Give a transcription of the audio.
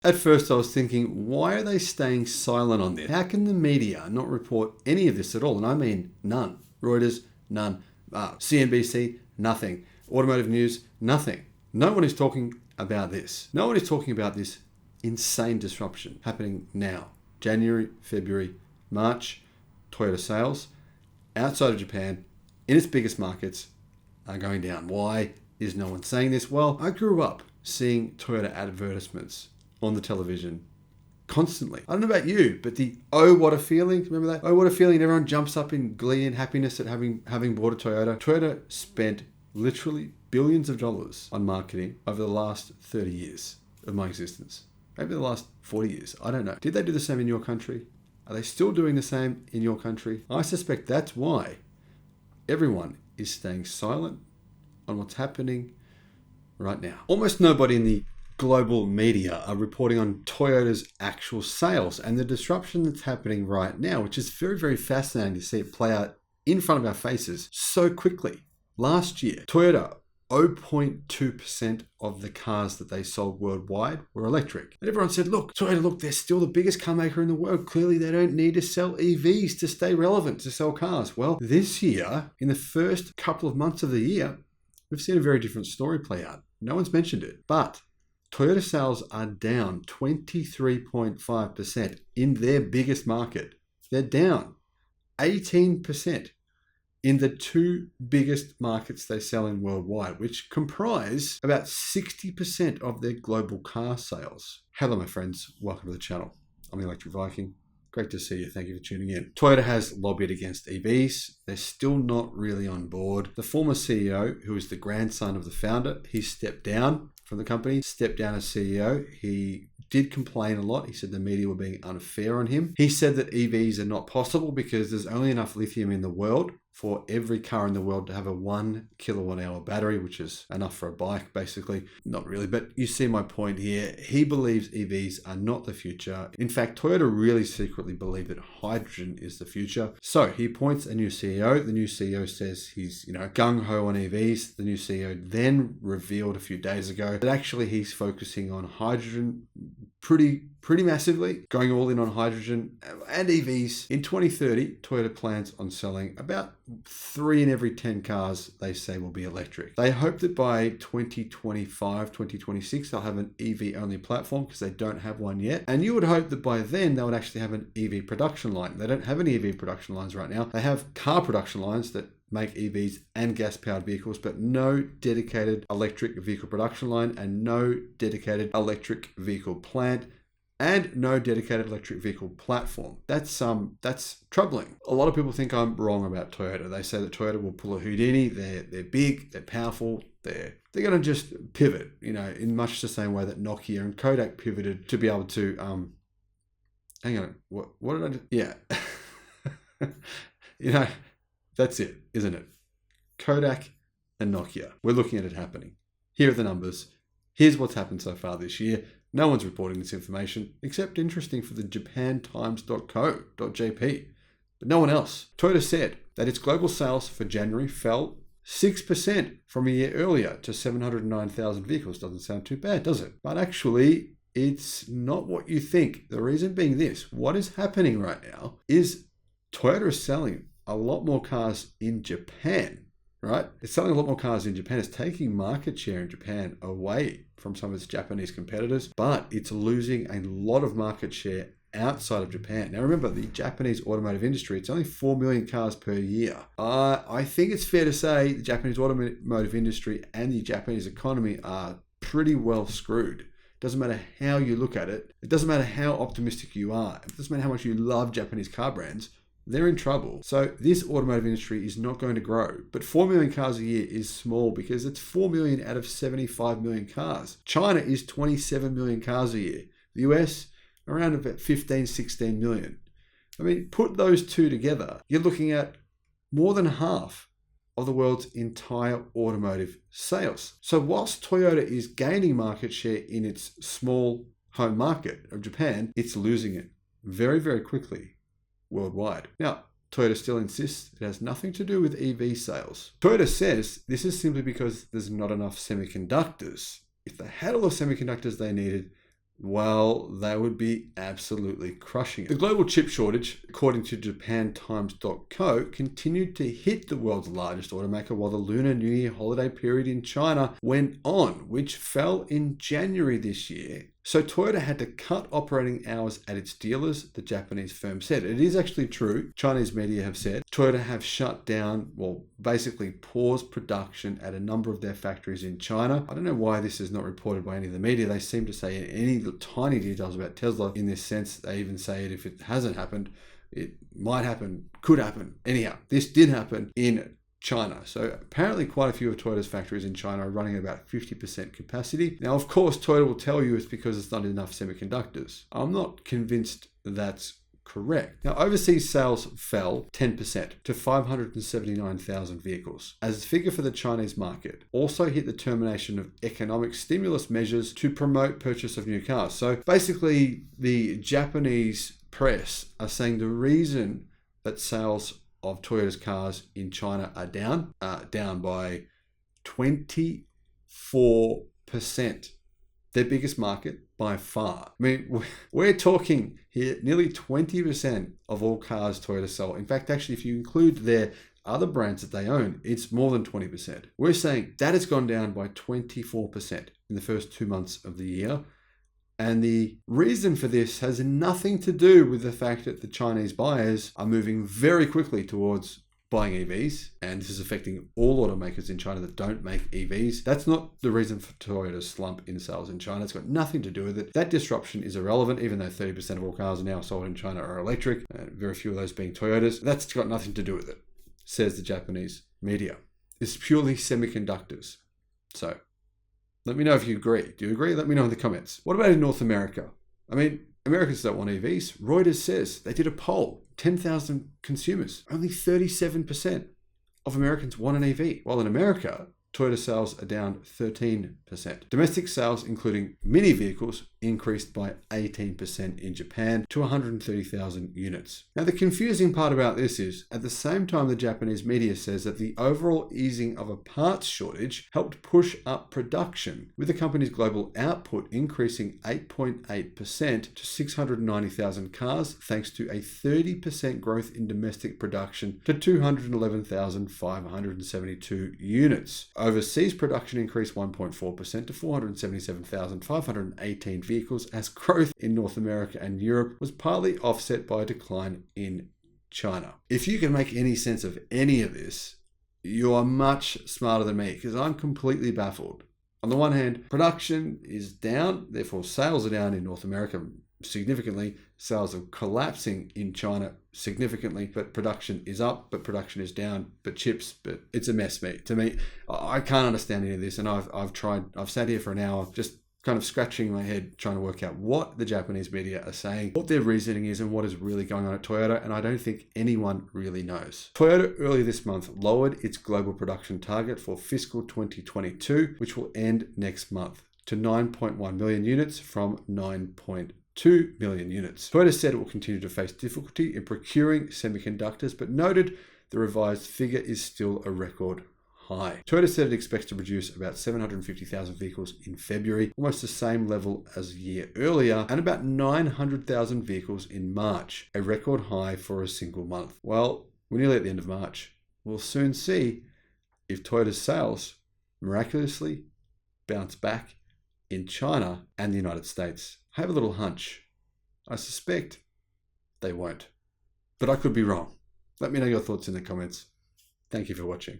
At first I was thinking, why are they staying silent on this? How can the media not report any of this at all? And I mean none. Reuters, none. CNBC, nothing. Automotive News, nothing. No one is talking about this. No one is talking about this insane disruption happening now. January, February, March, Toyota sales outside of Japan, in its biggest markets, are going down. Why is no one saying this? Well, I grew up seeing Toyota advertisements on the television constantly. I don't know about you, but the "oh, what a feeling," remember that? "Oh, what a feeling," everyone jumps up in glee and happiness at having bought a Toyota. Toyota spent literally billions of dollars on marketing over the last 30 years of my existence. Maybe the last 40 years, I don't know. Did they do the same in your country? Are they still doing the same in your country? I suspect that's why everyone is staying silent on what's happening right now. Almost nobody in the global media are reporting on Toyota's actual sales and the disruption that's happening right now, which is very, very fascinating to see it play out in front of our faces so quickly. Last year, Toyota, 0.2% of the cars that they sold worldwide were electric. And everyone said, look, Toyota, look, they're still the biggest car maker in the world. Clearly, they don't need to sell EVs to stay relevant, to sell cars. Well, this year, in the first couple of months of the year, we've seen a very different story play out. No one's mentioned it, but Toyota sales are down 23.5% in their biggest market. They're down 18% in the two biggest markets they sell in worldwide, which comprise about 60% of their global car sales. Hello, my friends. Welcome to the channel. I'm Electric Viking. Great to see you. Thank you for tuning in. Toyota has lobbied against EVs. They're still not really on board. The former CEO, who is the grandson of the founder, he stepped down from the company, stepped down as CEO. He did complain a lot. He said the media were being unfair on him. He said that EVs are not possible because there's only enough lithium in the world for every car in the world to have a 1 kilowatt hour battery, which is enough for a bike, basically. Not really, but you see my point here. He believes EVs are not the future. In fact, Toyota really secretly believe that hydrogen is the future. So he appoints a new CEO. The new CEO says he's, gung-ho on EVs. The new CEO then revealed a few days ago that actually he's focusing on hydrogen pretty massively, going all in on hydrogen and EVs. In 2030, Toyota plans on selling about 3 in every 10 cars they say will be electric. They hope that by 2025, 2026, they'll have an EV only platform because they don't have one yet. And you would hope that by then they would actually have an EV production line. They don't have any EV production lines right now. They have car production lines that make EVs and gas-powered vehicles, but no dedicated electric vehicle production line and no dedicated electric vehicle plant and no dedicated electric vehicle platform. That's troubling. A lot of people think I'm wrong about Toyota. They say that Toyota will pull a Houdini. They're big, they're powerful, they're going to just pivot, in much the same way that Nokia and Kodak pivoted to be able to, hang on, what did I do? Yeah. That's it, isn't it? Kodak and Nokia. We're looking at it happening. Here are the numbers. Here's what's happened so far this year. No one's reporting this information, except interesting for the japantimes.co.jp, but no one else. Toyota said that its global sales for January fell 6% from a year earlier to 709,000 vehicles. Doesn't sound too bad, does it? But actually, it's not what you think. The reason being this: what is happening right now is Toyota is selling a lot more cars in Japan, right? It's selling a lot more cars in Japan. It's taking market share in Japan away from some of its Japanese competitors, but it's losing a lot of market share outside of Japan. Now remember, the Japanese automotive industry, it's only 4 million cars per year. I think it's fair to say the Japanese automotive industry and the Japanese economy are pretty well screwed. Doesn't matter how you look at it. It doesn't matter how optimistic you are. It doesn't matter how much you love Japanese car brands. They're in trouble. So this automotive industry is not going to grow. But 4 million cars a year is small because it's 4 million out of 75 million cars. China is 27 million cars a year. The US, around about 15, 16 million. I mean, put those two together, you're looking at more than half of the world's entire automotive sales. So whilst Toyota is gaining market share in its small home market of Japan, it's losing it very, very quickly worldwide. Now, Toyota still insists it has nothing to do with EV sales. Toyota says this is simply because there's not enough semiconductors. If they had all the semiconductors they needed, well, they would be absolutely crushing it. The global chip shortage, according to JapanTimes.co, continued to hit the world's largest automaker while the Lunar New Year holiday period in China went on, which fell in January this year. So Toyota had to cut operating hours at its dealers, the Japanese firm said. It is actually true. Chinese media have said Toyota have shut down, well, basically paused production at a number of their factories in China. I don't know why this is not reported by any of the media. They seem to say any tiny details about Tesla in this sense. They even say it if it hasn't happened, it might happen, could happen. Anyhow, this did happen in China. So apparently quite a few of Toyota's factories in China are running at about 50% capacity. Now, of course, Toyota will tell you it's because it's not enough semiconductors. I'm not convinced that's correct. Now, overseas sales fell 10% to 579,000 vehicles, as the figure for the Chinese market also hit the termination of economic stimulus measures to promote purchase of new cars. So basically, the Japanese press are saying the reason that sales of Toyota's cars in China are down by 24%. Their biggest market by far. I mean, we're talking here nearly 20% of all cars Toyota sell. In fact, actually, if you include their other brands that they own, it's more than 20%. We're saying that has gone down by 24% in the first 2 months of the year. And the reason for this has nothing to do with the fact that the Chinese buyers are moving very quickly towards buying EVs. And this is affecting all automakers in China that don't make EVs. That's not the reason for Toyota's slump in sales in China. It's got nothing to do with it. That disruption is irrelevant, even though 30% of all cars now sold in China are electric, very few of those being Toyotas. That's got nothing to do with it, says the Japanese media. It's purely semiconductors. So let me know if you agree. Do you agree? Let me know in the comments. What about in North America? I mean, Americans don't want EVs. Reuters says they did a poll, 10,000 consumers. Only 37% of Americans want an EV. While in America, Toyota sales are down 13%. Domestic sales, including mini vehicles, increased by 18% in Japan to 130,000 units. Now, the confusing part about this is, at the same time, the Japanese media says that the overall easing of a parts shortage helped push up production, with the company's global output increasing 8.8% to 690,000 cars, thanks to a 30% growth in domestic production to 211,572 units. Overseas production increased 1.4% to 477,518 vehicles, as growth in North America and Europe was partly offset by a decline in China. If you can make any sense of any of this, you are much smarter than me, because I'm completely baffled. On the one hand, production is down, therefore sales are down in North America significantly. Sales are collapsing in China significantly, but production is up, but production is down, but it's a mess, mate. To me, I can't understand any of this, and I've sat here for an hour just kind of scratching my head trying to work out what the Japanese media are saying, what their reasoning is, and what is really going on at Toyota, and I don't think anyone really knows. Toyota earlier this month lowered its global production target for fiscal 2022, which will end next month, to 9.1 million units from 9.2 million units. Toyota said it will continue to face difficulty in procuring semiconductors, but noted the revised figure is still a record high. Toyota said it expects to produce about 750,000 vehicles in February, almost the same level as a year earlier, and about 900,000 vehicles in March, a record high for a single month. Well, we're nearly at the end of March. We'll soon see if Toyota's sales miraculously bounce back in China and the United States. I have a little hunch. I suspect they won't, but I could be wrong. Let me know your thoughts in the comments. Thank you for watching.